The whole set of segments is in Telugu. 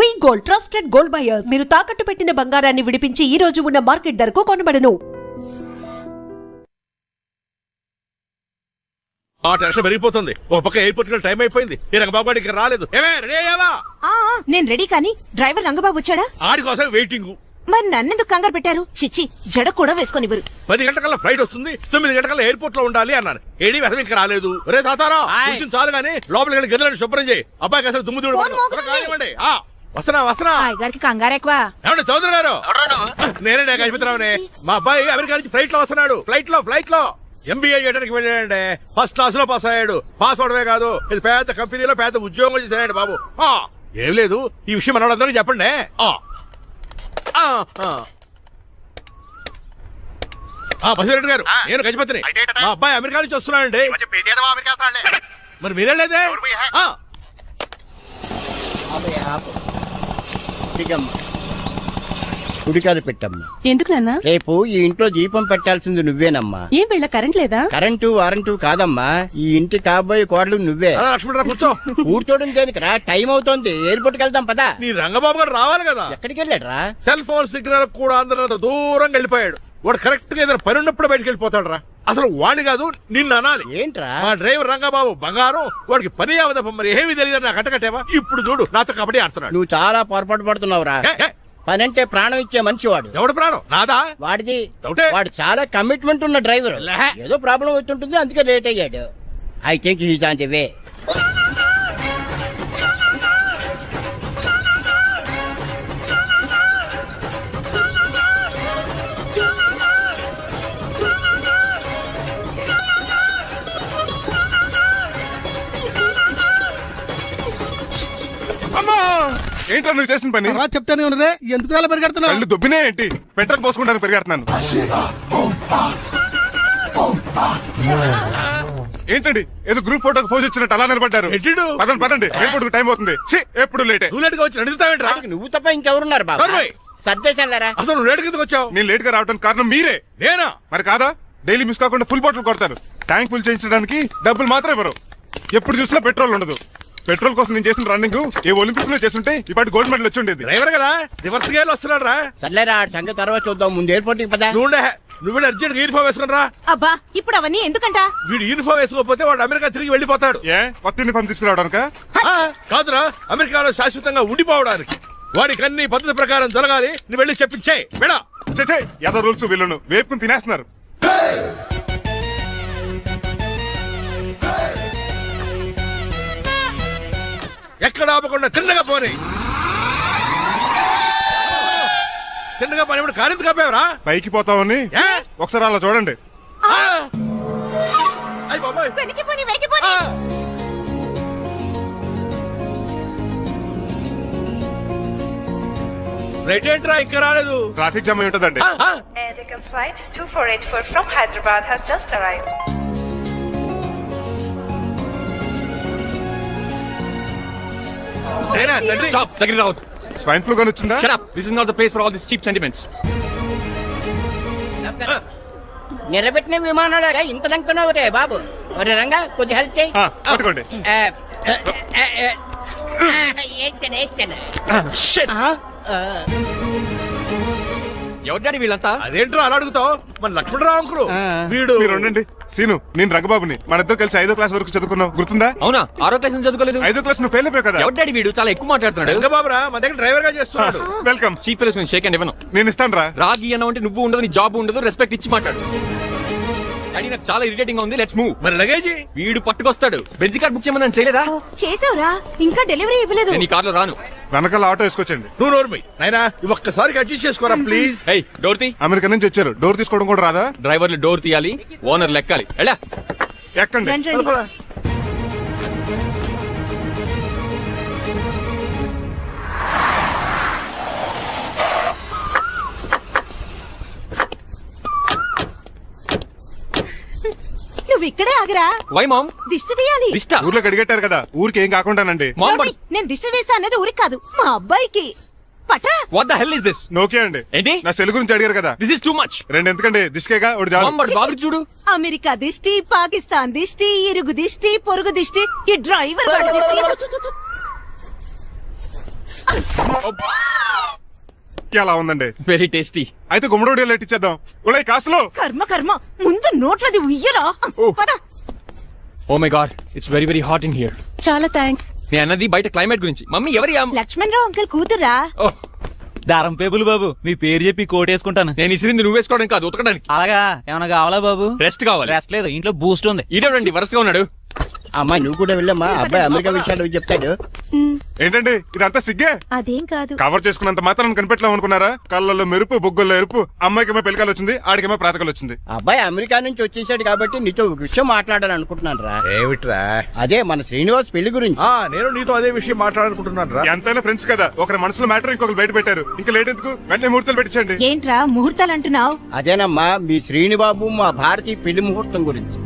వి గోల్డ్ ట్రస్టెడ్ గోల్డ్ బయర్స్. మీరు తాకట్టు పెట్టిన బంగారాన్ని విడిపించి ఈ రోజు ఉన్న మార్కెట్ ధరకు కొనబడను. ఆ టెన్షన్ పెరిగిపోతుంది. ఒక పక్క ఎయిర్పోర్ట్ లో టైం అయిపోయింది. ఈ రంగబాబు ఇక్కడ రాలేదు. ఏమే రెడీ అయ్యావా? నేను రెడీ, కానీ డ్రైవర్ రంగబాబు వచ్చాడా? ఆడి కోసం వెయిటింగ్. మరి నన్నెందుకు కంగారు పెట్టారు? చిచ్చి, జడ కూడా వేసుకొనివ్వరు. 10 గంటల ఫ్లైట్ వస్తుంది, 9 గంటల ఎయిర్పోర్ట్ లో ఉండాలి అన్నారు. ఏడీ వెధవ ఇంకా రాలేదు. రే తాతారా, కొంచెం చాలు గానీ లోపలికి వెళ్ళి గదిలో శుభ్రం చేయి. అబ్బాయికి అసలు దుమ్ము దూడు వస్తున్నా. గారికి కంగారు ఎక్కువ. ఏమండి చౌదరి గారు? నేనే గజపతిరావునే. మా అబ్బాయి అమెరికా నుంచి ఫ్లైట్ లో వస్తున్నాడు. ఫ్లైట్ లో ఎంబీఏ చేయడానికి వెళ్ళాడండి. ఫస్ట్ క్లాస్ లో పాస్ అయ్యాడు. పాస్ అవడమే కాదు, ఇది పెద్ద కంపెనీలో పెద్ద ఉద్యోగం చేశాడు బాబు. ఏం లేదు, ఈ విషయం మన వాళ్ళందరూ చెప్పండి. బసిరెడ్డి గారు, నేను గజపతిని. మా అబ్బాయి అమెరికా నుంచి వస్తున్నాడండి. మరి మీరేలేదే? గుడికారు పెట్టమ్మా. ఎందుకు నాన్న? రేపు ఈ ఇంట్లో దీపం పెట్టాల్సింది నువ్వేనమ్మా. ఏం వీళ్ళ కరెంట్ లేదా? కరెంటు వారంటూ కాదమ్మా, ఈ ఇంటి కాబోయే కోడలు నువ్వే. లక్ష్మణరావు కూర్చో. కూర్చోడం దేనికిరా? టైం అవుతోంది, ఎయిర్పోర్ట్ కి వెళ్దాం పదా. నీ రంగబాబు గారు రావాలి కదా. ఎక్కడికి వెళ్ళాడ్రా? సెల్ ఫోన్ సిగ్నల్ కూడా అందరూ దూరంగా వెళ్ళిపోయాడు. వాడు కరెక్ట్ గా ఏదైనా పని ఉన్నప్పుడు బయటకు వెళ్ళిపోతాడు రా. అసలు వాడిని కాదు, నిన్ను అనాలి. ఏంట్రా? మా డ్రైవర్ రంగబాబు బంగారం. వాడికి పని అవదప్ప, మరి ఏమీ తెలియదు. నాకు కట్టకట్టేవా? ఇప్పుడు చూడు, నాతో కబడ్డీ ఆడుతున్నాడు. నువ్వు చాలా పొరపాటు పడుతున్నావురా. పని అంటే ప్రాణం ఇచ్చే మనిషి వాడు. ఎవడు ప్రాణం? నాదా? వాడిది. డౌటే. వాడు చాలా కమిట్మెంట్ ఉన్న డ్రైవర్. ఏదో ప్రాబ్లం వచ్చుంటుంది, అందుకే లేట్ అయ్యాడు. I think he's on the way. ఏంటో నువ్వు చేసిన పని? చెప్తానే ఉన్నదే, ఎందుకు అలా పరిగెడుతున్నావు? కళ్ళు దుబ్బినే ఏంటి? పెట్రోల్ పోసుకుంటాను పరిగెడుతున్నాను. ఏంటండి ఏదో గ్రూప్ ఫోటోకి పోజ్ ఇచ్చినట్టు అలా నిలబడ్డారు? పదండి, ఎయిర్పోర్ట్ టైం అవుతుంది. ఎప్పుడు లేట్. నువ్వు లేట్ గా వచ్చి నడుస్తావేంట్రా? నువ్వు తప్ప ఇంకెవరున్నారు బాబా? సర్దేశారా? అసలు నువ్వు లేట్ కిందకు వచ్చావు. నేను లేట్ గా రావడానికి కారణం మీరే. నేనా? మరి కాదా? డైలీ మిస్ కాకుండా ఫుల్ బాటిల్ కొడతారు. ట్యాంక్ ఫుల్ చేయించడానికి డబ్బులు మాత్రం ఇవ్వరు. ఎప్పుడు చూసినా పెట్రోల్ ఉండదు. పెట్రోల్ కోసం నేను చేసిన రన్నింగ్ ఏ ఒలింపిక్స్ లో చేస్తుంటే ఇప్పటి గోల్డ్ మెడల్ వచ్చి ఉండేది. డ్రైవర్ కదా, రివర్స్ గేర్ వస్తున్నాడు రా. సర్లేరా, సంగతి తర్వాత చూద్దాం, ముందు ఎయిర్పోర్ట్ కి పదా. నువ్వు అర్జెంట్ యూనిఫామ్ వేసుకుని రా. అబ్బా, ఇప్పుడు అవన్నీ ఎందుకంట? వీడు యూనిఫామ్ వేసుకోకపోతే వాడు అమెరికా తిరిగి వెళ్ళిపోతాడు. ఏ కొత్త యూనిఫామ్ తీసుకురావడానికా? కాదురా, అమెరికాలో శాశ్వతంగా ఉండిపోవడానికి. వాడికి అన్ని పద్ధతి ప్రకారం జరగాలి. నువ్వు వెళ్ళి చెప్పించే మేడా. ఏదో రూల్స్ వీళ్ళను వేపుకుని తినేస్తున్నారు. ఎక్కడ ఆపకుండా తిన్నగా పోనీ. తిన్నగా పోనీ. ఇప్పుడు కారింత కప్పావరా? పైకి పోతామని ఒకసారి అలా చూడండి. రైట్ ఏంట్రా ఇంకా రాలేదు? ట్రాఫిక్ జామ్ ఉంటదండి. Flight 2484 from Hyderabad has just arrived. Stop, దగ్గరికి రావద్దు. స్వైన్ ఫ్లూ గాని వచ్చిందా? Shut up. This is not the place for all these cheap sentiments. నిలబెట్టిన విమానాలు ఇంత లంకున్నావు రే బాబు. ఒరే రంగా, కొద్ది హెల్ప్ చేయి. పట్టుకోండి. ఎవరు డాడీ వీళ్ళంతా? అదేంట్రా అలా అడుగుతావు? మన లక్ష్మణరావు అంకులు వీడు. మీరు ఉండండి. సీను, నేను రంగబాబుని. మన ఇద్దరు కలిసి 5వ క్లాస్ వరకు చదువుకున్నావు, గుర్తుందా? అవునా? 6వ క్లాస్ నుంచి చదువుకోలేదు. 5వ క్లాస్ నువ్వు ఫెయిల్ అయిపోయావు కదా. ఎవరు డాడీ వీడు? చాలా ఎక్కువ మాట్లాడుతున్నాడు. రంగబాబురా, మన దగ్గర డ్రైవర్ గా చేస్తున్నాడు. Welcome. Cheap fellows shake hand ఇవ్వను. నేను ఇస్తాను రా. రాగి అన్న అంటే నువ్వు ఉండదు, నీ జాబ్ ఉండదు, రెస్పెక్ట్ ఇచ్చి మాట్లాడు. డాడీ నాకు చాలా ఇరిటేటింగ్ గా ఉంది. Let's move. మరి లగేజీ వీడు పట్టుకొస్తాడు. బెంజ్ కార్ బుక్ చేయమని చేయలేదా? చేసావురా, ఇంకా డెలివరీ ఇవ్వలేదు. నేను ఈ కార్ లో రాను. వెనకాల ఆటో వేసుకొచ్చండి. నువ్వు నోర్మై నాయనా, ఒక్కసారికి అడ్జస్ట్ చేసుకోరా ప్లీజ్. డోర్ తీ. అమెరికా నుంచి వచ్చారు, డోర్ తీసుకోవడం కూడా రాదా? డ్రైవర్లు డోర్ తీయాలి, ఓనర్ లెక్కాలి. ఎలా ఎక్కండి. నువ్వు ఇక్కడే ఆగరా. Why mom? దిష్టి తీయాలి. దిష్ట? ఊర్లో కడిగట్టారు కదా, ఊరికి ఏం కాకుండానండి. నేను దిష్టి తీస్తా అన్నది ఊరికి కాదు, మా అబ్బాయికి. పట్రా. What the hell is this? Nokia అండి. ఏంటి? నా సెల్ గురించి అడిగారు కదా. This is too much. రెండు ఎందుకండి, దిష్కేగా ఒకటి చాలు. చూడు, అమెరికా దిష్టి, పాకిస్తాన్ దిష్టి, ఇరుగు దిష్టి, పొరుగు దిష్టి, ఈ డ్రైవర్ వాడి దిష్టి. ఎలా ఉందండి? Very tasty. అయితే గుమ్మడి లేట్ ఇచ్చేద్దాం. ఉలై కాసులో కర్మ కర్మ ముందు నోట్లది ఉయ్యరా పద. Oh my god, it's very very hot in here. చాలా థ్యాంక్స్. నేను అన్నది బయట క్లైమేట్ గురించి. మమ్మీ ఎవరి లక్ష్మణ్ రావు అంకుల్ కూతురా? ఓ, దారం పేపులు బాబు, మీ పేరు చెప్పి కోటేసుకుంటాను. నేను ఇసిరింది నువ్వు వేసుకోవడం కాదు, ఉతకడానికి. అలాగా ఏమైనా కావాలా బాబు? రెస్ట్ కావాలి. రెస్ట్ లేదు, ఇంట్లో బూస్ట్ ఉంది. ఈడేవండి వరుసగా ఉన్నాడు. అమ్మా నువ్వు కూడా వెళ్ళమ్మా, అబ్బాయి అమెరికా విషయాలు చెప్తాడు. ఏంటండి ఇదంతా సిగ్గే? అదేం కాదు. కవర్ చేసుకున్నంత మాత్రం కనిపెట్టలేము అనుకున్నారా? కళ్ళల్లో మెరుపు, బొగ్గుల్లో ఎరుపు. అమ్మాయికేమో పెళ్ళికాలు వచ్చింది, ఆడికేమో ప్రాతకాలు వచ్చింది. అబ్బాయి అమెరికా నుంచి వచ్చేసాడు కాబట్టి నీతో ఒక విషయం మాట్లాడాలని అనుకుంటున్నాను రా. ఏమిట్రా? అదే మన శ్రీనివాస్ పెళ్లి గురించి. నేను నీతో అదే విషయం మాట్లాడాలనుకుంటున్నాను రా. ఎంతైనా ఫ్రెండ్స్ కదా, ఒకరి మనసులో మ్యాటర్ ఇంకొకరు బయట పెట్టారు. ఇంకా లేట్ ఎందుకు, వెంటనే ముహూర్తాలు పెట్టించండి. ఏంట్రా ముహూర్తాలు అంటున్నావు? అదేనమ్మా మీ శ్రీనిబాబు మా భారతీయ పెళ్లి ముహూర్తం గురించి.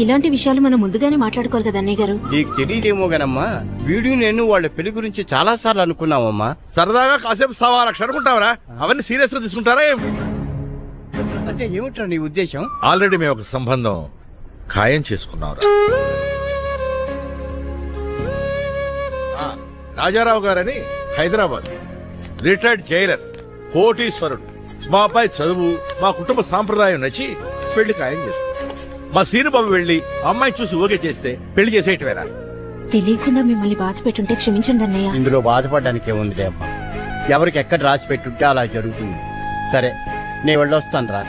ఇలాంటి విషయాలు మనం ముందుగానే మాట్లాడుకోవాలి కదా అన్నయ్య గారు. నీకు తెలియదేమో గనమ్మా, వీడు నేను వాళ్ళ పెళ్లి గురించి చాలా సార్లు అనుకున్నామమ్మా. సరదాగా కాసేపు 1.25 లక్షలు అనుకుంటావరా? అవన్నీ సీరియస్ గా తీసుకుంటారా? అంటే ఏమిట్రా నీ ఉద్దేశం? ఆల్రెడీ మేము ఒక సంబంధం ఖాయం చేసుకున్నాం. రాజారావు గారని హైదరాబాద్ రిటైర్డ్ జైలర్, కోటీశ్వరుడు. మా అబ్బాయి చదువు, మా కుటుంబ సాంప్రదాయం నచ్చి పెళ్లి ఖాయం చేసుకున్నాం. మా సీనుబాబు వెళ్ళి అమ్మాయి చూసి ఓకే చేస్తే పెళ్లి చేసేయటమేనా? తెలియకుండా మిమ్మల్ని బాధ పెట్టుంటే క్షమించండి అన్నయ్య. ఇందులో బాధపడడానికి ఏముంది అమ్మా, ఎవరికి ఎక్కడ రాసి పెట్టుంటే అలా జరుగుతుంది. సరే నేను వెళ్ళొస్తాను రా.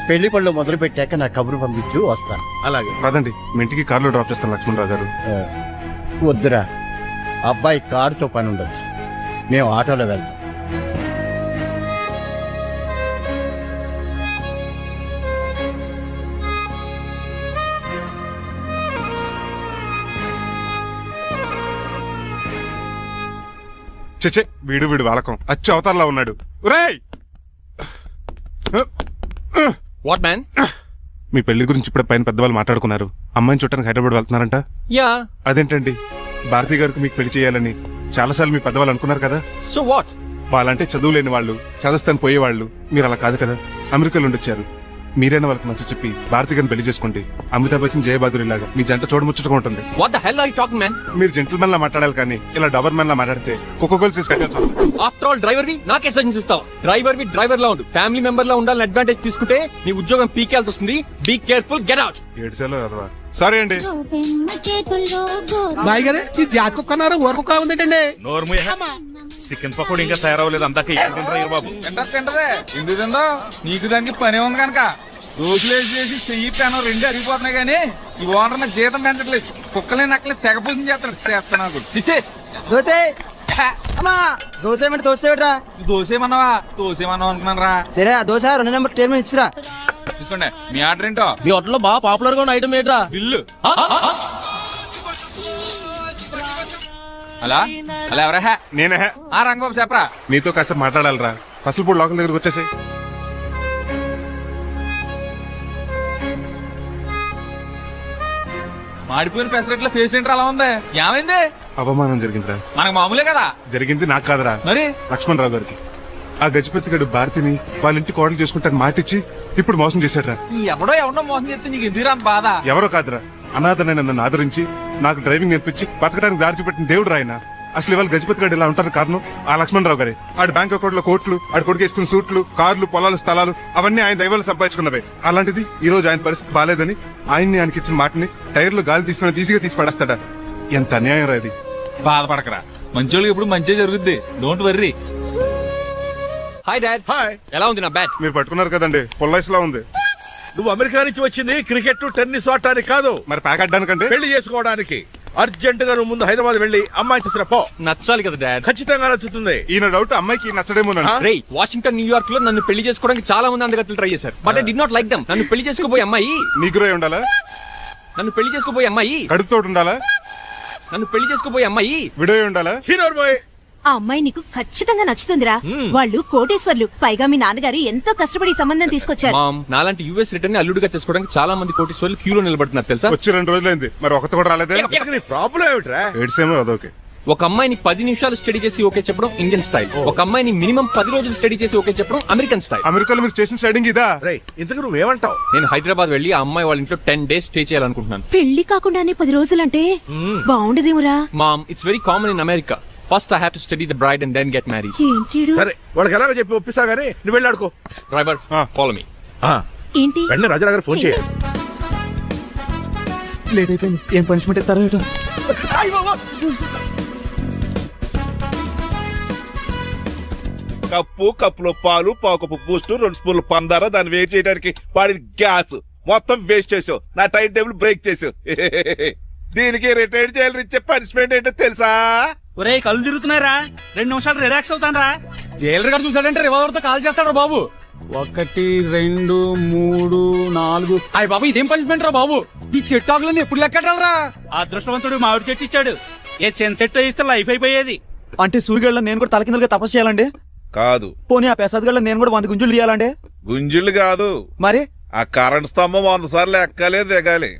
పెళ్లి పళ్ళు మొదలు పెట్టాక నా కబురు పంపించు, వస్తాను. అలాగే. పదండి, మీ ఇంటికి కార్లో డ్రాప్ చేస్తాను లక్ష్మణరావు గారు. వద్దురా, అబ్బాయి కారుతో పని ఉండొచ్చు, మేము ఆటోలో వెళ్తాం. చెచ్చే, వీడు వాలకం అచ్చు అవతారలా ఉన్నాడు. రేయ్, వాట్ మ్యాన్? మీ పెళ్లి గురించి ఇప్పుడే పైన పెద్దవాళ్ళు మాట్లాడుకున్నారు. అమ్మాయిని చుట్టానికి హైదరాబాద్ వెళ్తున్నారంట. యా. అదేంటండి, భారతి గారికి మీకు పెళ్లి చేయాలని చాలాసార్లు మీ పెద్దవాళ్ళు అనుకున్నారు కదా. So what? వాళ్ళంటే చదువు లేని వాళ్ళు, చదస్తాను పోయేవాళ్ళు. మీరు అలా కాదు కదా, అమెరికాలో ఉండొచ్చారు. మీరైనా వాళ్ళకి నచ్చ చెప్పి భారతి గారిని పెళ్లి చేసుకోండి. అమితాబ్ బచ్చన్, జయబాదురి లాగా మీ జంట చూడముచ్చటగా ఉంటుంది. What the hell are you talking man? మీరు జెంటిల్మెన్ లా మాట్లాడాలి కానీ ఇలా డబర్ మ్యాన్ లా మాట్లాడితే కుక్కగోలు చేసి కట్టాల్సి వస్తుంది. ఆఫ్టర్ ఆల్ డ్రైవర్ వి నాకే సజెషన్ ఇస్తావు? డ్రైవర్ వి డ్రైవర్ లా ఉండు, ఫ్యామిలీ మెంబర్ లా ఉండాలని అడ్వాంటేజ్ తీసుకుంటే నీ ఉద్యోగం పీకేల్సి వస్తుంది. Be careful, get out. ఏడ్చేలో సారీ అండి. బాయ్ గారు ఈ జాతి కుక్క అన్నారు, ఊర కుక్క ఉందేటండి. చికెన్ పకోడీ ఇంకా తయారవ్వలేదు, అందాక బాబు. తింటదే ఎందుకు తిందో? నీకు దానికి పని ఉంది కనుక రోజులేసి చెయ్యి పెనం 2 అరిగిపోతున్నాయి కానీ ఈ ఓనర్ నాకు జీతం పెంచట్లేదు. కుక్కలే నక్కలే తెగపోతుంది చేస్తాను. చిచ్చే దోసే దోసేమన్నావా? దోసేమన్నావు అనుకున్నాను రా. సరే ఆ దోశ 2 నెంబర్ టేబుల్ ఇచ్చిరా. తీసుకోండి. మీ ఆర్డర్ ఏంటో? మీ హోటల్లో బాగా పాపులర్ గా ఉన్న ఐటమ్ ఏంట్రా? బిల్లు. అలా అలా ఎవరా? నేనే. ఆ రంగబాబు చెప్పరా. నీతో కాసేపు మాట్లాడాలరా. పసుపుపూడి లోకల్ దగ్గరకు వచ్చేసి. మాడిపోయిన పెసరెట్ల ఫేస్ ఏంటర్ అలా ఉంది? ఏమైంది? అవమానం జరిగిందిరా. మనకు మామూలే కదా. జరిగింది నాకు కాదురా, మరి లక్ష్మణరావు గారికి. ఆ గజపతిగడు భారతిని వాళ్ళ ఇంటి కోడలు చేసుకుంటాను మాటిచ్చి ఇప్పుడు మోసం చేశాడ్రా. ఎవడో మోసం చేస్తే నీకు ఎందుకు రాని బాధ? ఎవరో కాదురా, అనాథనైన నన్ను ఆదరించి నాకు డ్రైవింగ్ నేర్పించి బతకడానికి దారి చూపెట్టిన దేవుడు రాయన. అసలు ఇవాళ గజపతి గారు ఇలా ఉంటారు కారణం ఆ లక్ష్మణరావు గారే. ఆడి బ్యాంక్ అకౌంట్ లో కోట్లు, ఆడి కొడుకు వేసుకున్న సూట్లు, కార్లు, పొలాలు, స్థలాలు అవన్నీ ఆయన దైవాలు సంపాదించుకున్నవే. అలాంటిది ఈ రోజు ఆయన పరిస్థితి బాలేదని ఆయనకి ఇచ్చిన మాటని టైర్లు గాలి ఈజీగా తీసి పడేస్తాడా? ఎంత అన్యాయం రా ఇది. బాధపడకరా, మంచోళ్ళకి ఇప్పుడు మంచి జరుగుద్ది. Don't worry. Hi dad. Hi. ఎలా ఉంది నా బ్యాట్? మీరు పట్టుకున్నారు కదండి, పొల్లైస్లా ఉంది. నువ్వు అమెరికా నుంచి వచ్చింది క్రికెట్, టెన్నిస్ ఆడటానికి కాదు, మరి ప్యాక్ అడ్డానికంటే పెళ్లి చేసుకోవడానికి. అర్జెంట్ గా నువ్వు ముందు హైదరాబాద్ వెళ్ళి అమ్మాయి చూసిన పో. నచ్చాలి కదా డాడ్. ఖచ్చితంగా నచ్చుతుంది. ఈయన డౌట్ అమ్మాయికి నచ్చడేమో. రేయ్, వాషింగ్టన్, న్యూయార్క్ లో నన్ను పెళ్లి చేసుకోవడానికి చాలా మంది అందగత్తలు ట్రై చేశారు. But I did not like them. నన్ను పెళ్లి చేసుకోబోయే అమ్మాయి నీగురై ఉండాలా? నన్ను పెళ్లి చేసుకోబోయే అమ్మాయి కడుపుతో ఉండాలా? నన్ను పెళ్లి చేసుకోబోయే అమ్మాయి విడో ఉండాలా? Hero boy. ఆ అమ్మాయి నీకు ఖచ్చితంగా నచ్చుతుందిరా. వాళ్ళు కోటేశ్వర్లు, పైగా మీ నాన్నగారు ఎంతో కష్టపడి ఈ సంబంధం తీసుకొచ్చారు. మామ్, నాలాంటి యుఎస్ రిటర్న్ అల్లుడిగా చేసుకోవడానికి చాలా మంది కోటీశ్వర్లు క్యూలో నిలబడుతున్నారు తెలుసా? వచ్చి 2 రోజులైంది, మరి ఒకటి కూడా రాలేదే. నీ ప్రాబ్లం ఏమిట్రా? ఏడ్సేమో అదొకే. ఒక అమ్మాయిని 10 నిమిషాలు స్టడీ చేసి ఓకే చెప్పడం ఇండియన్ స్టైల్. ఒక అమ్మాయిని మినిమం 10 రోజులు స్టడీ చేసి ఓకే చెప్పడం అమెరికన్ స్టైల్. అమెరికాలో మీరు స్టేషన్ స్టైడింగ్ ఇదా? రేయ్, ఇంతకు నువ్వేమంటావు? నేను హైదరాబాద్ వెళ్ళి ఆ అమ్మాయి వాళ్ళ ఇంట్లో 10 days స్టే చేయాలనుకుంటున్నాను. పెళ్లి కాకుండానే 10 రోజులంటే బాగుండదేమురా? Mom, it's very common in America. First I have to study the bride and then get married. ఏంటిడు సరే వాళ్ళకి ఎలాగో చెప్పి ఒప్పిస్తా గానీ నువ్వు వెళ్ళి ఆడుకో. Driver follow me. ఏంటి వెంటనే రాజారావు గారు ఫోన్ చేయాలి. లేట్ అయిపోయింది. ఏం పనిష్మెంట్ ఇస్తారో ఏటో. కప్పులో పాలు పావు బూస్ట్ 2 స్పూన్లు పందార దాన్ని వెయిట్ చేయడానికి వాడి గ్యాస్ మొత్తం వేస్ట్ చేసావు. నా టైం టేబుల్ బ్రేక్ చేసావు. దీనికి రిటైర్ చేయాలి ఇచ్చే పనిష్మెంట్ ఏంటో తెలుసా? ఒరే కళ్ళు తిరుగుతున్నారా, 2 నిమిషాలు రిలాక్స్ అవుతాను రా. జైలర్ గారు చూసాడంటే రివాల్వర్ తో కాల్ చేస్తాడు బాబు. 1 2 3 4 అయ్య బాబు ఇదేం పనిష్మెంట్ రా బాబు? ఈ చెట్టు ఆకులన్నీ ఎప్పుడు లెక్కడరా? అదృష్టవంతుడు మామిడి చెట్టు ఇచ్చాడు. ఏ చిన్న చెట్టు ఇస్తే లైఫ్ అయిపోయేది. అంటే సూర్యుగళ్ళ నేను కూడా తలకిందలుగా తపస్సు చేయాలండి? కాదు. పోనీ ఆ పెసదగళ్ళ నేను కూడా 100 గుంజులు తీయాలండి? గుంజులు కాదు, మరి ఆ కరెంట్ స్తంభం 100 సార్లు ఎక్కాలి దిగాలి.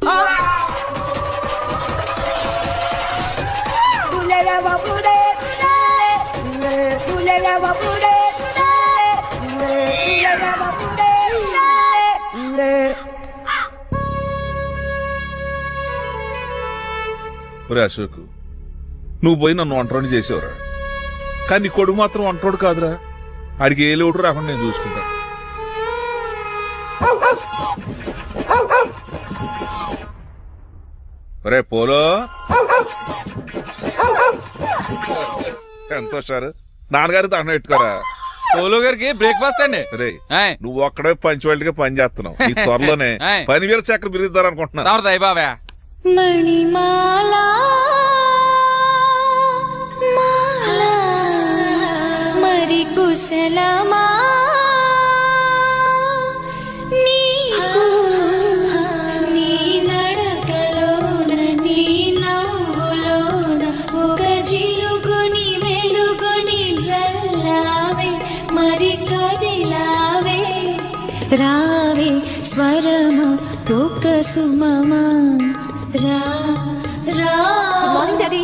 ఒరే అశోక్, నువ్వు పోయి నన్ను వంటరోని చేసేవరా, కానీ నీ కొడుకు మాత్రం వంటరోడు కాదురా. ఆడికి ఏ లోటు రాకుండా నేను చూసుకుంటా. ఒరే పోలో, ఎంతో సార్ నాన్నగారి దండం పెట్టుకోరా. పోలో గారికి బ్రేక్ఫాస్ట్ అండి. రే నువ్వు ఒక్కడే పంచువాళ్ళగా పని చేస్తున్నావు. ఈ త్వరలోనే 10,000 చక్ర బిరుద్దారు అనుకుంటున్నా. బాబా మణిమాలా మరి కుశలమా నీకు నీ నడకలోన నీ నవ్వులోన ఒక జిలుగుని వెలుగుని జల్లావే మరి కదిలావే రావే స్వరము ఒక సుమమా రా రా. Morning daddy.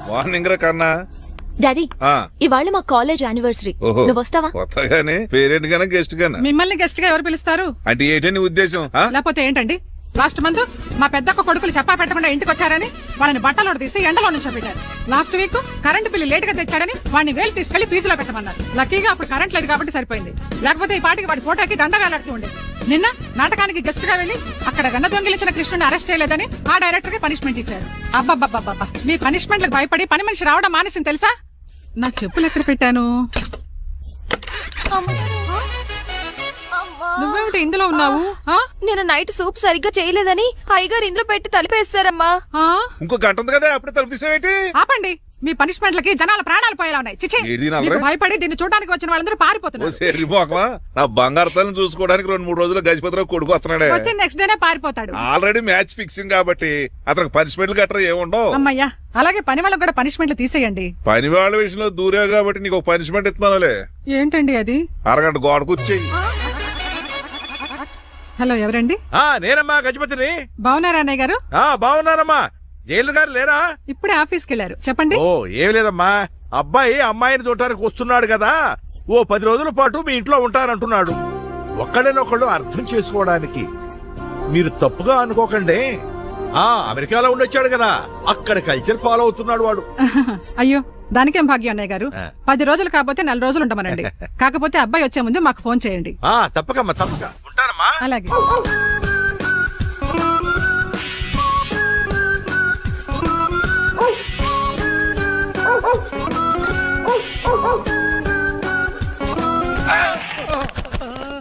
మార్నింగ్ రా కన్నా. డాడీ ఇవాళ మా కాలేజ్ యానివర్సరీ, నువ్వు వస్తావా? కొత్తగానే పేరెంట్ గానే గెస్ట్ గానా? మిమ్మల్ని గెస్ట్ గా ఎవరు పిలుస్తారు? అంటే ఏంటని ఉద్దేశం? లేకపోతే ఏంటండి, లాస్ట్ మంత్ మా పెద్దక్క కొడుకులు చెప్పా పెట్టకుండా ఇంటికి వచ్చారని వాళ్ళని బట్టలో తీసి ఎండలో నుంచోబెట్టారు. Last week current bill late గా తెచ్చాడని వాడిని వేలు తీసుకెళ్లి ఫీజులో పెట్టమన్నారు. లక్కీగా అప్పుడు కరెంట్ లేదు కాబట్టి సరిపోయింది, లేకపోతే ఈ పాటికి వాడి ఫోటోకి దండ వేలాడుతూ ఉండేది. నిన్న నాటకానికి గెస్ట్ గా వెళ్లి అక్కడ వెన్న దొంగిలించిన కృష్ణుని అరెస్ట్ చేయలేదని ఆ డైరెక్టర్ కి పనిష్మెంట్ ఇచ్చారు. అబ్బబ్బబ్బబ్బా, మీ పనిష్మెంట్లకు భయపడి పని మనిషి రావడం మానేసింది తెలుసా? నా చెప్పులు ఎక్కడ పెట్టాను? నువ్వేమిటి ఇందులో ఉన్నావు? నేను నైట్ సూప్ సరిగ్గా చేయలేదని అయ్యగారు ఇందులో పెట్టి తలిపేస్తారమ్మా. ఇంకో గంట ఉంది కదా, అప్పుడే తలుపు తీసేవేటి? ఆపండి, మీ పనిష్మెంట్లకి జనాల ప్రాణాలు పోయేలా ఉన్నాయి. చిచి, మీకు భయపడి దీన్ని చూడడానికి వచ్చిన వాళ్ళందరూ పారిపోతున్నారు. నా బంగారు తల్లిని చూసుకోవడానికి 2-3 రోజులు గజపతిరావు కొడుకు వస్తున్నాడే. వచ్చి నెక్స్ట్ డేనే పారిపోతాడు. ఆల్రెడీ మ్యాచ్ ఫిక్సింగ్ కాబట్టి అతనికి పనిష్మెంట్లు గట్రా ఏముండవు. అమ్మయ్యా, అలాగే పని వాళ్ళకి కూడా పనిష్మెంట్లు తీసేయండి. పని వాళ్ళ విషయంలో దూరే కాబట్టి నీకు ఒక పనిష్మెంట్ ఇస్తున్నానులే. ఏంటండి అది? అరగంట గోడ కూర్చేయి. హలో, ఎవరండి? నేనమ్మా గజపతిని. బాగున్నారా అన్నయ్య గారు? బాగున్నానమ్మా. జైలు గారు లేరా? ఇప్పుడే ఆఫీస్కి వెళ్ళారు. చెప్పండి. ఓ ఏం లేదమ్మా, అబ్బాయి అమ్మాయిని చూడటానికి వస్తున్నాడు కదా, ఓ 10 రోజుల పాటు మీ ఇంట్లో ఉంటానంటున్నాడు. ఒక్కడనొక్కడు అర్థం చేసుకోవడానికి మీరు తప్పుగా అనుకోకండి. అమెరికాలో ఉండొచ్చాడు కదా, అక్కడ కల్చర్ ఫాలో అవుతున్నాడు వాడు. అయ్యో, దానికేం భాగ్యం అన్నయ్య గారు. 10 రోజులు కాకపోతే 4 రోజులు ఉంటామనండి. కాకపోతే అబ్బాయి వచ్చే ముందు మాకు ఫోన్ చేయండి. తప్పకమ్మా, తప్పక ఉంటానమ్మా. అలాగే.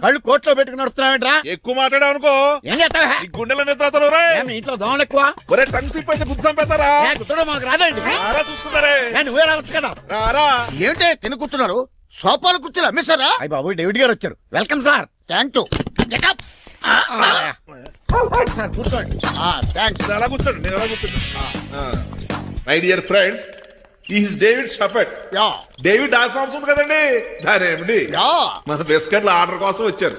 కళ్ళు కోట్లో పెట్టుకుని నడుస్తున్నావేంట్రా? ఎక్కువ మాట్లాడావు అనుకో ఏం చేస్తావా? ఈ గుండెల నిద్రతలు ఇంట్లో దోమలు ఎక్కువ. ఒరే టంగ్ స్లిప్ అయితే గుర్తు చంపేస్తారా? గుర్తుడం మాకు రాదండి. చూసుకున్నారే, నువ్వే రావచ్చు కదా. రారా. ఏంటి తిని కూర్చున్నారు? సోఫాలు కుర్చీలు అమ్మేశారా? అయ్యి బాబు, డేవిడ్ గారు వచ్చారు. Welcome sir. Thank you. Sir కూర్చోండి. థ్యాంక్స్. అలా కూర్చోండి, నేను అలా కూర్చోండి. My dear friends, is David షఫెట్. డేవిడ్ ఆల్ఫామ్స్ ఉంది కదండి, దానేమిటి మన బిస్కెట్ల ఆర్డర్ కోసం వచ్చారు.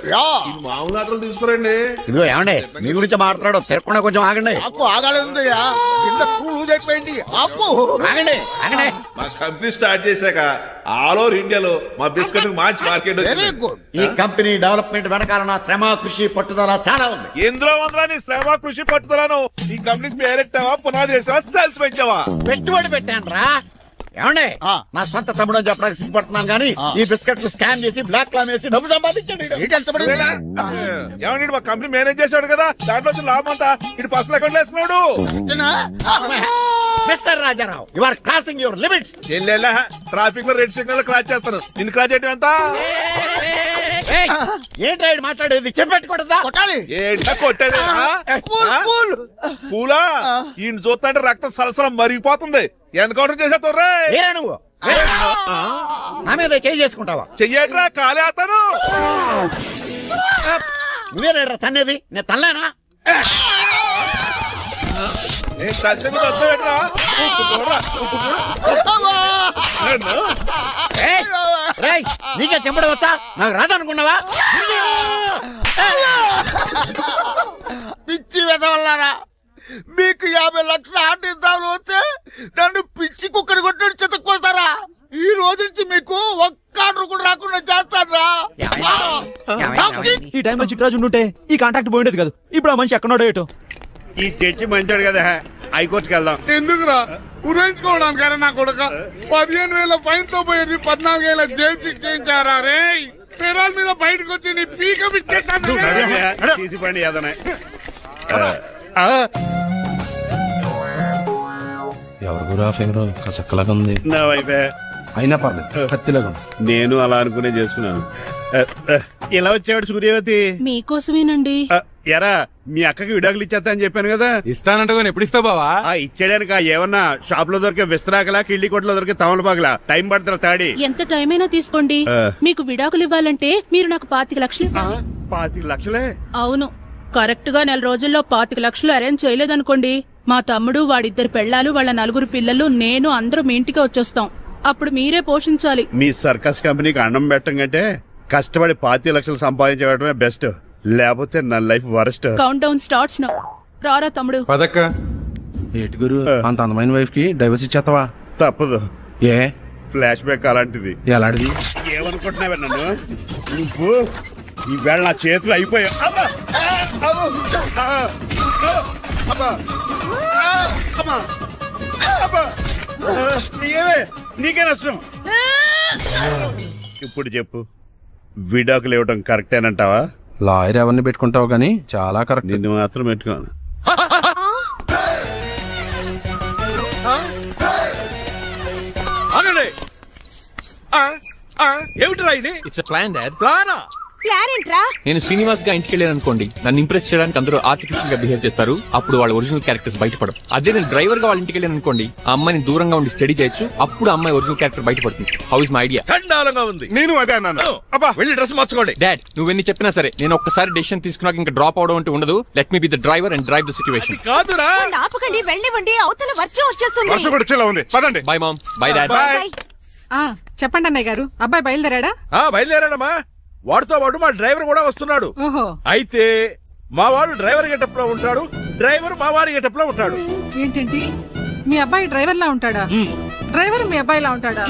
మామూలు ఆర్డర్ తీసుకురండి. ఇదిగో ఏమండి, మీ గురించి మాట్లాడు, తిరగకుండా కొంచెం ఆగండి. ఆకు ఆగాలి. ఆగండి ఆగండి. మా కంపెనీ స్టార్ట్ చేశాక ఆల్ ఓవర్ ఇండియాలో మా బిస్కెట్ మంచి మార్కెట్ వెరీ గుడ్. ఈ కంపెనీ డెవలప్మెంట్ వెనకాల నా శ్రమ, కృషి, పట్టుదల చాలా ఉంది. ఎందులో ఉందిరా నీ శ్రమ, కృషి, పట్టుదలను? ఈ కంపెనీకి పేరెట్టావా, పునాది వేసావా, సేల్స్ పెంచావా? పెట్టుబడి పెట్టాను రా. ఏమండే నా సొంత తమ్ముడు అని చెప్పడానికి సిగ్గుపడుతున్నాను కానీ ఈ బిస్కెట్లు స్కాన్ చేసి బ్లాక్ క్లామ్ వేసి డబ్బు సంపాదించండి. ఏమన్నా మా కంపెనీ మేనేజ్ చేశాడు కదా, దాంట్లో వచ్చిన లాభం అంతా ఇటు పర్సనల్ అకౌంట్ వేసుకున్నాడు. Mister Rajarao you are crossing your limits. Traffic లో రెడ్ సిగ్నల్ క్రాస్ చేస్తాను, నిన్ను క్రాస్ చేయడం ఎంత? ఏంట్రా ఈడు మాట్లాడేది? చెప్పెట్టుకూడదా? కొట్టాలి. ఏంటా కొట్టేది? పూలా ఈయన చూస్తుంటే రక్తం సలసలం మరిగిపోతుంది. ఎన్కౌంటర్ చేసేస్తావు ఏరా నువ్వు నా మీద చేయి చేసుకుంటావా? చెయ్యట్రా కాలే అతను. నువ్వేరా తన్నేది? నేను తనలేనా? నేను తల్లిని అర్థం ఏంట్రా? నీకే చెప్పడం వచ్చా? నాకు రాదనుకున్నావా? పిచ్చి వెదవల్లారా, మీకు 50 లక్షల ఆటిద్దాలు వస్తే నన్ను పిచ్చి కుక్కని కొట్టి చెతక్కొడతారా? ఈ రోజు నుంచి మీకు ఒక్క ఆర్డర్ కూడా రాకుండా చేస్తారా? ఈ టైంలో చిట్రాజు ఉంటే ఈ కాంట్రాక్ట్ పోయిండేది కాదు. ఇప్పుడు ఆ మనిషి ఎక్కడో ఏటో. ఈ చర్చి మంచాడు కదా, హైకోర్టుకి వెళ్దాం. ఎందుకురా ఉరేంచుకోవడానికి నా కొడుక 15,000 ఫైన్ తో పోయేది 14 ఏళ్ళ జైలు శిక్ష చేయించారా రే? పెరాల మీద బయటకు వచ్చి నీ పీక తీసిపండి ఏదన్నా. ఎవరు గురా ఫింగర్ కసక్కలాగా ఉంది. నా వైపే అయినా పర్లేదు, కత్తిలాగా నేను అలా అనుకునే చేస్తున్నాను. ఇలా వచ్చాడు సూర్యవతి. మీకోసమేనండి. ఎరా మీ అక్కకి విడాకులు ఇచ్చేస్తా అని చెప్పాను కదా. ఇస్తానంటే ఎప్పుడు ఇస్తావు బావా? ఇచ్చేయడానికి ఏమన్నా షాప్ లో దొరికే విస్తరాకలా, కిళ్ళి కొట్లో దొరికే తమలపాకలా టైం పడుతున్నా తాడి. ఎంత టైం అయినా తీసుకోండి. మీకు విడాకులు ఇవ్వాలంటే మీరు నాకు 25 లక్షలు. 25 లక్షలే? అవును, కరెక్ట్ గా 4 రోజుల్లో 25 లక్షలు అరేంజ్ చేయలేదనుకోండి, మా తమ్ముడు, వాడిద్దరు పెళ్ళాలు, వాళ్ళ 4 పిల్లలు, నేను అందరూ మీ ఇంటికి వచ్చేస్తాం. అప్పుడు మీరే పోషించాలి. మీ సర్కస్ కంపెనీకి అన్నం పెట్టం కంటే కష్టపడి 25 లక్షలు సంపాదించడమే బెస్ట్. లేకపోతే నా life worst. Count down starts now. రారా తమ్ముడు. పదక్క. ఏటి గురు, అంత అందమైన వైఫ్ కి డైవర్స్ ఇచ్చేస్తావా? తప్పదు. ఏ ఫ్లాష్ బ్యాక్ అలాంటిది. ఎలాంటిది? ఏమనుకుంటున్నావే నన్ను నువ్వు? ఈవేళ నా చేతులు అయిపోయా. నీకే నష్టం. ఇప్పుడు చెప్పు, విడాకులు ఇవ్వడం కరెక్టేనంటావా? లాయర్ ఎవరిని పెట్టుకుంటావు కానీ చాలా కరెక్ట్. నిన్ను మాత్రం పెట్టుకోను. ఏమిటిరా ఇది? It's plan dad. ప్లానా? ప్లాన్ ఏంట్రా? నేను శ్రీనివాస్ గా ఇంటికి వెళ్ళాను అనుకోండి, నన్ను ఇంప్రెస్ చేయడానికి అందరూ ఆర్టిఫిషియల్ గా బిహేవ్ చేస్తారు. అప్పుడు వాళ్ళ ఒరిజినల్ క్యారెక్టర్స్ బయటపడవు. అదే నేను డ్రైవర్ గా వాళ్ళ ఇంటికి వెళ్ళాను అనుకోండి, ఆ అమ్మాయిని దూరంగా ఉండి స్టడీ చేయొచ్చు. అప్పుడు అమ్మాయి ఒరిజినల్ క్యారెక్టర్ బయటపడుతుంది. How is my idea? చండాలంగా ఉంది. నేను అదే అన్నాను. అబ్బా వెళ్ళి డ్రెస్ మార్చుకోండి. డాడ్, నువ్వెన్ని చెప్పినా సరే నేను ఒక్కసారి డెసిషన్ తీసుకున్నాక ఇంకా డ్రాప్ అవడం అంటూ ఉండదు. Let me be the driver and drive the situation. కాదురా, ఆపకండి, వెళ్ళివ్వండి. అవతల వర్షం వచ్చేస్తుంది. వర్షం కూడా వచ్చేలా ఉంది. పదండి. Bye mom. Bye dad. చెప్పండి అన్నయ్య గారు, అబ్బాయి బయలుదేరాడా? బయలుదేరాడమ్మా. వాడితో పాటు మా డ్రైవర్ కూడా వస్తున్నాడు. ఓహో, అయితే మా వాడు డ్రైవర్ గెటప్ లో ఉంటాడు, డ్రైవర్ మా వాడి గెటప్ లో ఉంటాడు. ఏంటండి మీ అబ్బాయి డ్రైవర్ లా ఉంటాడా? డ్రైవర్ మీ అబ్బాయి లా ఉంటాడా?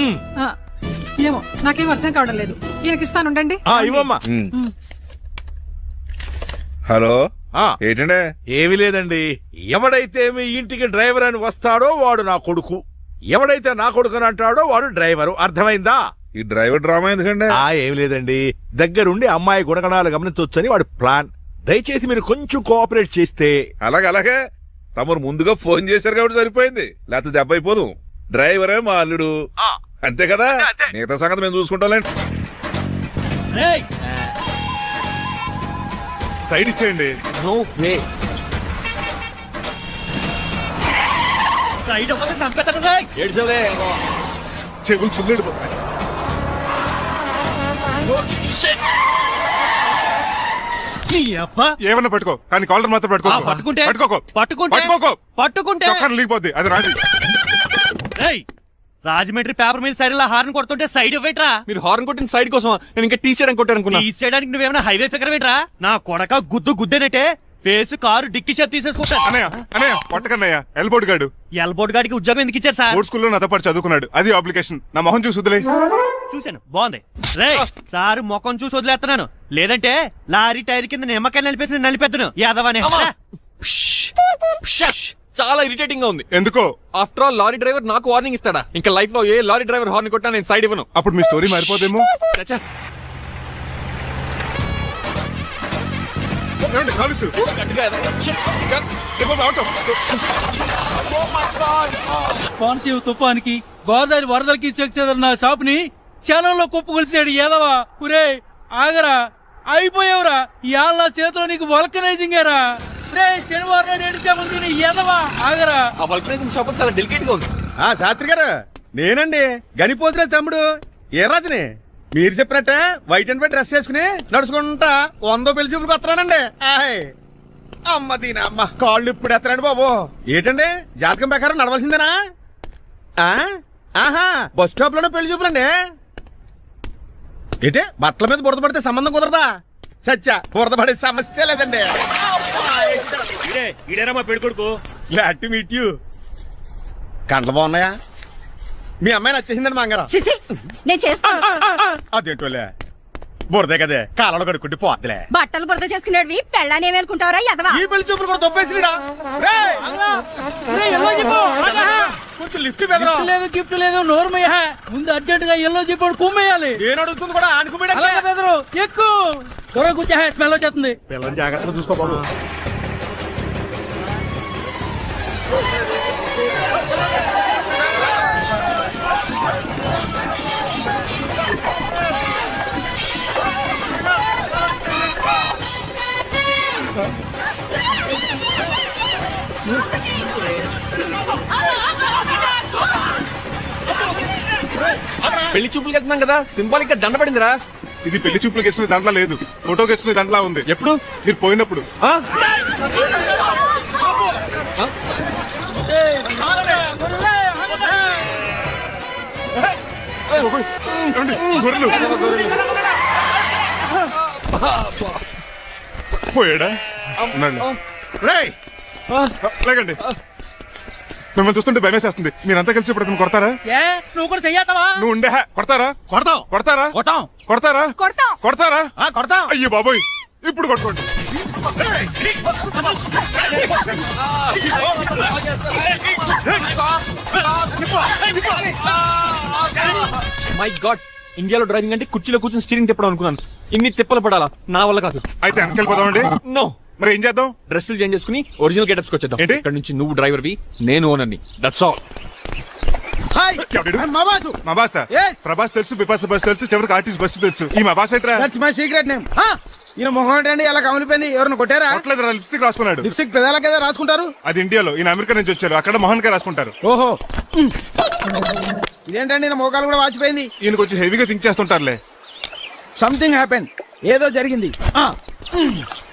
ఏమో నాకేం అర్థం కావడం లేదు. ఈయనకి ఇస్తాను, ఉండండి. ఇవ్వమ్మా. హలో, ఏంటంటే? ఏమీ లేదండి. ఎవడైతే మీ ఇంటికి డ్రైవర్ అని వస్తాడో వాడు నా కొడుకు, ఎవడైతే నా కొడుకు అని అంటాడో వాడు డ్రైవరు. అర్థమైందా? ఈ డ్రైవర్ డ్రామా ఎందుకండి? ఏమి లేదండి, దగ్గరుండి అమ్మాయి గుణగణాలు గమనించొచ్చని వాడి ప్లాన్. దయచేసి మీరు కొంచెం కోఆపరేట్ చేస్తే. అలాగే తమరు ముందుగా ఫోన్ చేశారు కాబట్టి సరిపోయింది, లేకపోతే దెబ్బ అయిపోదు. డ్రైవరే మా అల్లుడు, అంతే కదా? మిగతా సంగతి మేము చూసుకుంటాంలేండి. సైడ్ ఇచ్చేయండి. No way. సైడ్ ఒకటి సంపేతాడు. ఏడ్చవే. చెవులు చుల్లెడు. ఏమన్నా పట్టుకో, కానీ కాలర్ మాత్రం పట్టుకుంటే చొక్కాను లీగిపోద్ది. అది రాజీ. రాజమండ్రి పేపర్ మిల్ సైడ్ లో హార్న్ కొడుతుంటే సైడ్ ఇవ్వట్రా. మీరు హార్న్ కొట్టిన సైడ్ కోసం నేను ఇంకా టీ షర్ట్ కొట్టాను అనుకున్నా. తీసేయడానికి నువ్వేమైనా హైవే ఫిగర్ వేట్రా? నా కొడక గుద్దేనట్టే ఫేస్ కారు డిక్కి షేప్ తీసేసుకుంటా. అన్నయ్య పట్టకన్నయ్య, ఎల్బోర్డ్ గాడు. ఎల్బోర్డ్ గాడికి ఉద్యోగం ఎందుకు ఇచ్చారు సార్? బోర్డ్ స్కూల్లో నాతో పాటు చదువుకున్నాడు, అది అప్లికేషన్. నా మొహం చూసి వదిలే. చూశాను, బాగుంది. రే సారు ముఖం చూసి వదిలేస్తున్నాను, లేదంటే లారీ టైర్ కింద నిమ్మకాయలు నలిపేసి నలిపేద్దును యాదవనే. చాలా ఇరిటేటింగ్ గా ఉంది. ఎందుకో? ఆఫ్టర్ ఆల్ లారీ డ్రైవర్ నాకు వార్నింగ్ ఇస్తాడా? ఇంకా లైఫ్ లో ఏ లారీ డ్రైవర్ హార్న్ కొట్టా నేను సైడ్ ఇవ్వను. అప్పుడు మీ స్టోరీ మారిపోదేమో. చచ్చా. ఏమండి, కాలుసు. పాన్సీవ్ తుఫానికి గోదావరి వరదలకి చెక్ చెదరిన షాప్ ని క్షణంలో కుప్పగొలిసాడు ఏదవా. ఒరే ఆగరా, అయిపోయావురా. ఇవాళ నా చేతిలో నీకు వల్కనైజింగ్ ఏరా. రే శనివారం నాడు ఏడిచామంది ఏదవా, ఆగరా. ఆ వల్కనైజింగ్ షాప్ చాలా డెలికేట్ గా ఉంది. శాస్త్రి గారు, నేనండి గనిపోతున్న తమ్ముడు ఏ రాజుని. మీరు చెప్పినట్టే వైట్ అండ్ వైట్ డ్రెస్ వేసుకుని నడుచుకుంటా 100 పెళ్లి చూపులకు వస్తున్నానండి. అమ్మ దీని అమ్మ కాళ్ళు ఇప్పుడు ఎత్తరండి బాబు. ఏంటండి జాతకం ప్రకారం నడవలసిందేనా? ఆహా, బస్ స్టాప్ లోనే పెళ్లి చూపులండి. ఏంటే బట్టల మీద బురద పడితే సంబంధం కుదరదా? చచ్చా, బురద పడే సమస్య లేదండి. మా పెళ్ళికొడుకు. Glad to meet you. కండ్లు బాగున్నాయా? మీ అమ్మాయి నచ్చేసిందండి మంగారం. నేను చేస్తాను. అదేంటోలే, బురదే కదే కాలంలో కడుక్కుంటే పోద్దులే. బట్టలు బురద చేసుకునేవి పెళ్ళానే వేలుకుంటావరా ఎదవా? ఈ పెళ్లి చూపులు కూడా తొప్పేసిరా. కొంచెం లిఫ్ట్ లేదు, గిఫ్ట్ లేదు, నోర్మయ్య. ముందు అర్జెంట్ గా ఎల్లో చెప్పాడు కుమ్మేయాలి. నేను అడుగుతుంది కూడా ఆనుకుపోయి బెదరు ఎక్కువ త్వరగా కూర్చో, స్మెల్ వచ్చేస్తుంది. పిల్లల్ని జాగ్రత్తగా చూసుకోబాబు. పెళ్లి చూపులకి వెళ్తున్నాం కదా, సింబాలిక్ గా దండ పడిందిరా. ఇది పెళ్లి చూపులకు వేసుకునే దాంట్లో లేదు, ఫోటోకి వేసుకునే దాంట్లో ఉంది. ఎప్పుడు? మీరు పోయినప్పుడు. గొర్రెలు పోయాడా? లేకండి, మిమ్మల్ని చూస్తుంటే భయమేసేస్తుంది. మీరంతా కలిసి ఇప్పుడు అతను కొడతారా? నువ్వు కూడా చెయ్యాతావా? నువ్వు ఉండే కొడతారా? కొడతాం. కొడతారా? కొట్టాం. కొడతారా? కొడతాం. కొడతారా? కొడతాం. అయ్యో బాబోయ్, ఇప్పుడు కొట్టుకోండి. మై గాడ్, ఇండియాలో డ్రైవింగ్ అంటే కుర్చీలో కూర్చొని స్టీరింగ్ తిప్పడం అనుకున్నాను. ఇన్ని తిప్పలు పడాలా? నా వల్ల కాదు. అయితే వెనకెళ్ళిపోదామండి. నో. మరి ఏం చేద్దాం? డ్రెస్సులు చేంజ్ చేసుకుని ఒరిజినల్ గెటప్స్ వచ్చేద్దాం. ఏంటి? ఇక్కడ నుంచి నువ్వు డ్రైవర్వి, నేను ఓనర్ని. That's all. హాయ్, మా బాసు. మా బాస ప్రభాస్ తెలుసు, బిపాస బస్ తెలుసు, చివరికి ఆర్టిస్ట్ బస్సు తెలుసు. ఈ మా బాస్ ఏంట్రా? That's my secret name. ఈయన మొహం ఏంటండి ఎలా కమిలిపోయింది? ఎవరిని కొట్టారా? కొట్టలేదురా, లిప్స్టిక్ రాసుకున్నాడు. లిప్స్టిక్ పెదాలకి కదా రాసుకుంటారు. అది ఇండియాలో, ఈయన అమెరికా నుంచి వచ్చారు, అక్కడ మోహన్ గారు రాసుకుంటారు. ఓహో, ఇదేంటండి నా మోకాలు కూడా వాచిపోయింది. ఈయన కొంచెం హెవీగా థింక్ చేస్తుంటారులే. సంథింగ్ హ్యాపెన్, ఏదో జరిగింది.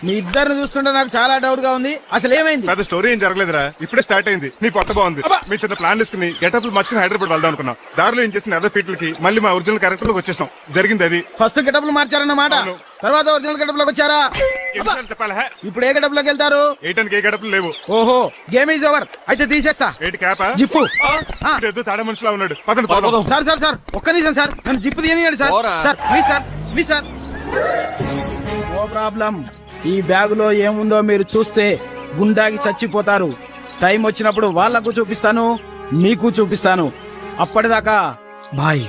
మీ ఇద్దరిని చూస్తుంటే నాకు చాలా డౌట్ గా ఉంది. అసలు ఏమైంది? పెద్ద స్టోరీ ఏం జరగలేదురా, ఇప్పుడే స్టార్ట్ అయింది. నీ కొత్త బాగుంది. మేము చిన్న ప్లాన్ తీసుకుని గెటప్లు మార్చుకుని హైదరాబాద్ వెళ్దాం అనుకున్నాం. దారిలో ఏం చేసిన అదర్ ఫీట్లకి మళ్ళీ మా ఒరిజినల్ క్యారెక్టర్ లోకి వచ్చేసాం. జరిగింది అది. ఫస్ట్ గెటప్లు మార్చారన్నమాట, తర్వాత ఒరిజినల్ గెటప్ లోకి వచ్చారా? చెప్పాలా? ఇప్పుడు ఏ గెటప్ లోకి వెళ్తారు? ఏటానికి ఏ గెటప్లు లేవు. ఓహో, గేమ్ ఈజ్ ఓవర్. అయితే తీసేస్తా. ఏంటి క్యాపా? జిప్పు. తాడే మనిషిలా ఉన్నాడు. పదండి పోదాం. సార్ సార్ సార్, ఒక్క నిమిషం సార్, నన్ను జిప్పు తీయనియండి sir. Sir please sir, please sir. No problem. ఈ బ్యాగులో ఏముందో మీరు చూస్తే గుండాకి చచ్చిపోతారు. టైం వచ్చినప్పుడు వాళ్లకు చూపిస్తాను, మీకు చూపిస్తాను. అప్పటిదాకా బాయ్.